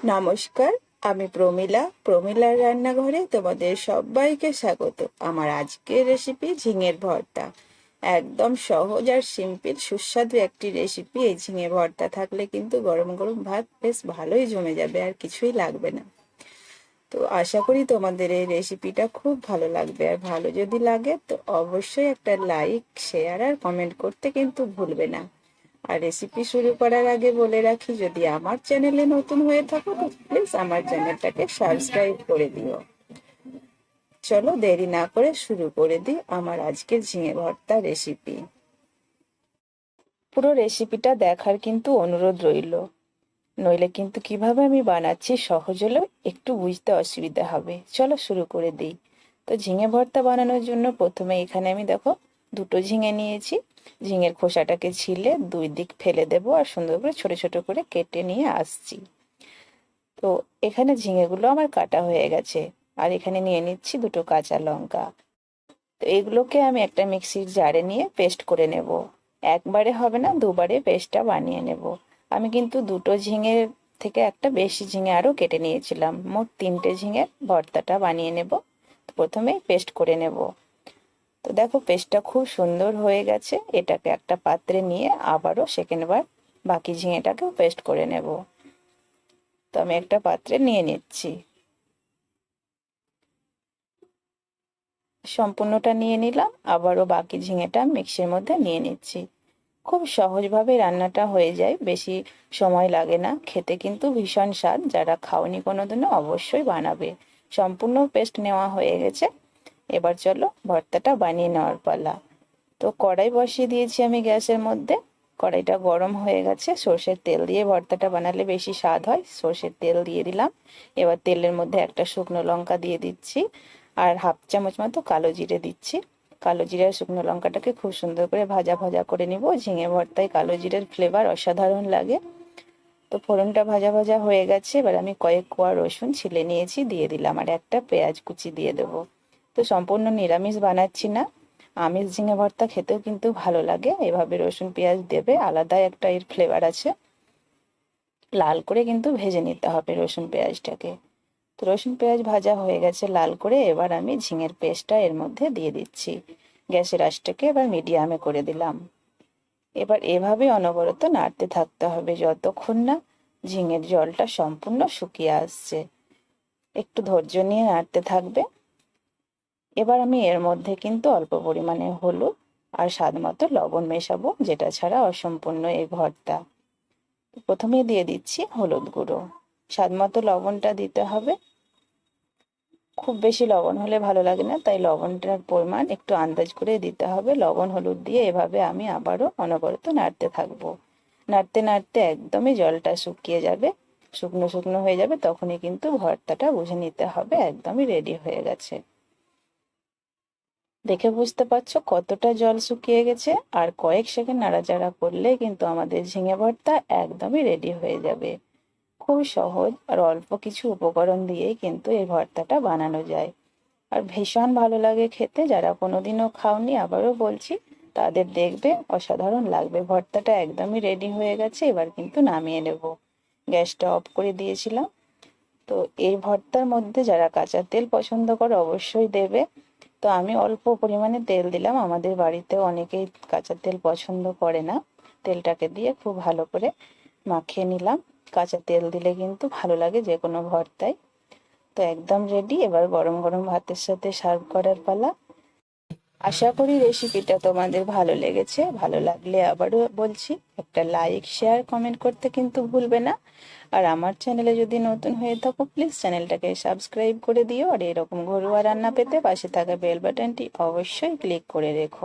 নমস্কার, আমি প্রমিলার রান্নাঘরে তোমাদের সবাইকে স্বাগত। আমার আজকের রেসিপি ঝিঙের ভর্তা। একদম সহজ আর সিম্পল সুস্বাদু একটি রেসিপি। এই ঝিঙে ভর্তা থাকলে কিন্তু গরম গরম ভাত বেশ ভালোই জমে যাবে, আর কিছুই লাগবে না। তো আশা করি তোমাদের এই রেসিপিটা খুব ভালো লাগবে, আর ভালো যদি লাগে তো অবশ্যই একটা লাইক, শেয়ার আর কমেন্ট করতে কিন্তু ভুলবে না। আর রেসিপি শুরু করার আগে বলে রাখি, যদি আমার চ্যানেলে নতুন হয়ে থাকো তো প্লিজ আমার চ্যানেলটাকে সাবস্ক্রাইব করে দিও। চলো দেরি না করে শুরু করে দিই আমার আজকের ঝিঙে ভর্তা রেসিপি। পুরো রেসিপিটা দেখার কিন্তু অনুরোধ রইল, নইলে কিন্তু কিভাবে আমি বানাচ্ছি সহজ হলেও একটু বুঝতে অসুবিধা হবে। চলো শুরু করে দিই। তো ঝিঙে ভর্তা বানানোর জন্য প্রথমে এখানে আমি দেখো দুটো ঝিঙে নিয়েছি। ঝিঙের খোসাটাকে ছিলে দুই দিক ফেলে দেবো আর সুন্দর করে ছোট ছোট করে কেটে নিয়ে আসছি। তো এখানে ঝিঙেগুলো আমার কাটা হয়ে গেছে। আর এখানে নিয়ে নিচ্ছি দুটো কাঁচা লঙ্কা। তো এগুলোকে আমি একটা মিক্সির জারে নিয়ে পেস্ট করে নেব। একবারে হবে না, দুবারে পেস্টটা বানিয়ে নেব। আমি কিন্তু দুটো ঝিঙের থেকে একটা বেশি ঝিঙে আরও কেটে নিয়েছিলাম, মোট 3টে ঝিঙের ভর্তাটা বানিয়ে নেব। তো প্রথমেই পেস্ট করে নেব। তো দেখো পেস্টটা খুব সুন্দর হয়ে গেছে। এটাকে একটা পাত্রে নিয়ে আবারও সেকেন্ডবার বাকি ঝিঙেটাকেও পেস্ট করে নেব। তো আমি একটা পাত্রে নিয়ে নিচ্ছি। সম্পূর্ণটা নিয়ে নিলাম, আবারও বাকি ঝিঙেটা মিক্সির মধ্যে নিয়ে নিচ্ছি। খুব সহজভাবে রান্নাটা হয়ে যায়, বেশি সময় লাগে না, খেতে কিন্তু ভীষণ স্বাদ। যারা খাওনি কোনোদিনও অবশ্যই বানাবে। সম্পূর্ণ পেস্ট নেওয়া হয়ে গেছে। এবার চলো ভর্তাটা বানিয়ে নেওয়ার পালা। তো কড়াই বসিয়ে দিয়েছি আমি গ্যাসের মধ্যে। কড়াইটা গরম হয়ে গেছে। সর্ষের তেল দিয়ে ভর্তাটা বানালে বেশি স্বাদ হয়। সর্ষের তেল দিয়ে দিলাম। এবার তেলের মধ্যে একটা শুকনো লঙ্কা দিয়ে দিচ্ছি আর হাফ চামচ মতো কালো জিরে দিচ্ছি। কালো জিরে আর শুকনো লঙ্কাটাকে খুব সুন্দর করে ভাজা ভাজা করে নিব। ঝিঙে ভর্তায় কালো জিরের ফ্লেভার অসাধারণ লাগে। তো ফোড়নটা ভাজা ভাজা হয়ে গেছে। এবার আমি কয়েক কোয়া রসুন ছিলে নিয়েছি, দিয়ে দিলাম, আর একটা পেঁয়াজ কুচি দিয়ে দেবো। তো সম্পূর্ণ নিরামিষ বানাচ্ছি না, আমিষ ঝিঙে ভর্তা খেতেও কিন্তু ভালো লাগে। এভাবে রসুন পেঁয়াজ দেবে, আলাদা একটা এর ফ্লেভার আছে। লাল করে কিন্তু ভেজে নিতে হবে রসুন পেঁয়াজটাকে। তো রসুন পেঁয়াজ ভাজা হয়ে গেছে লাল করে। এবার আমি ঝিঙের পেস্টটা এর মধ্যে দিয়ে দিচ্ছি। গ্যাসের আঁচটাকে এবার মিডিয়ামে করে দিলাম। এবার এভাবে অনবরত নাড়তে থাকতে হবে যতক্ষণ না ঝিঙের জলটা সম্পূর্ণ শুকিয়ে আসছে। একটু ধৈর্য নিয়ে নাড়তে থাকবে। এবার আমি এর মধ্যে কিন্তু অল্প পরিমাণে হলুদ আর স্বাদ মতো লবণ মেশাবো, যেটা ছাড়া অসম্পূর্ণ এই ভর্তা। প্রথমে দিয়ে দিচ্ছি হলুদ গুঁড়ো। স্বাদ মতো লবণটা দিতে হবে। খুব বেশি লবণ হলে ভালো লাগে না, তাই লবণটার পরিমাণ একটু আন্দাজ করে দিতে হবে। লবণ হলুদ দিয়ে এভাবে আমি আবারও অনবরত নাড়তে থাকবো। নাড়তে নাড়তে একদমই জলটা শুকিয়ে যাবে, শুকনো শুকনো হয়ে যাবে, তখনই কিন্তু ভর্তাটা বুঝে নিতে হবে একদমই রেডি হয়ে গেছে। দেখে বুঝতে পারছো কতটা জল শুকিয়ে গেছে। আর কয়েক সেকেন্ড নাড়াচাড়া করলে কিন্তু আমাদের ঝিঙে ভর্তা একদমই রেডি হয়ে যাবে। খুব সহজ আর অল্প কিছু উপকরণ দিয়েই কিন্তু এই ভর্তাটা বানানো যায়, আর ভীষণ ভালো লাগে খেতে। যারা কোনোদিনও খাওনি, আবারও বলছি, তাদের দেখবে অসাধারণ লাগবে। ভর্তাটা একদমই রেডি হয়ে গেছে। এবার কিন্তু নামিয়ে নেব। গ্যাসটা অফ করে দিয়েছিলাম। তো এই ভর্তার মধ্যে যারা কাঁচা তেল পছন্দ করে অবশ্যই দেবে। তো আমি অল্প পরিমাণে তেল দিলাম। আমাদের বাড়িতে অনেকেই কাঁচা তেল পছন্দ করে না। তেলটাকে দিয়ে খুব ভালো করে মাখিয়ে নিলাম। কাঁচা তেল দিলে কিন্তু ভালো লাগে যে কোনো ভর্তায়। তো একদম রেডি। এবার গরম গরম ভাতের সাথে সার্ভ করার পালা। আশা করি রেসিপিটা তোমাদের ভালো লেগেছে। ভালো লাগলে আবারও বলছি, একটা লাইক, শেয়ার, কমেন্ট করতে কিন্তু ভুলবে না। আর আমার চ্যানেলে যদি নতুন হয়ে থাকো প্লিজ চ্যানেলটাকে সাবস্ক্রাইব করে দিও। আর এরকম ঘরোয়া রান্না পেতে পাশে থাকা বেল বাটনটি অবশ্যই ক্লিক করে রেখো।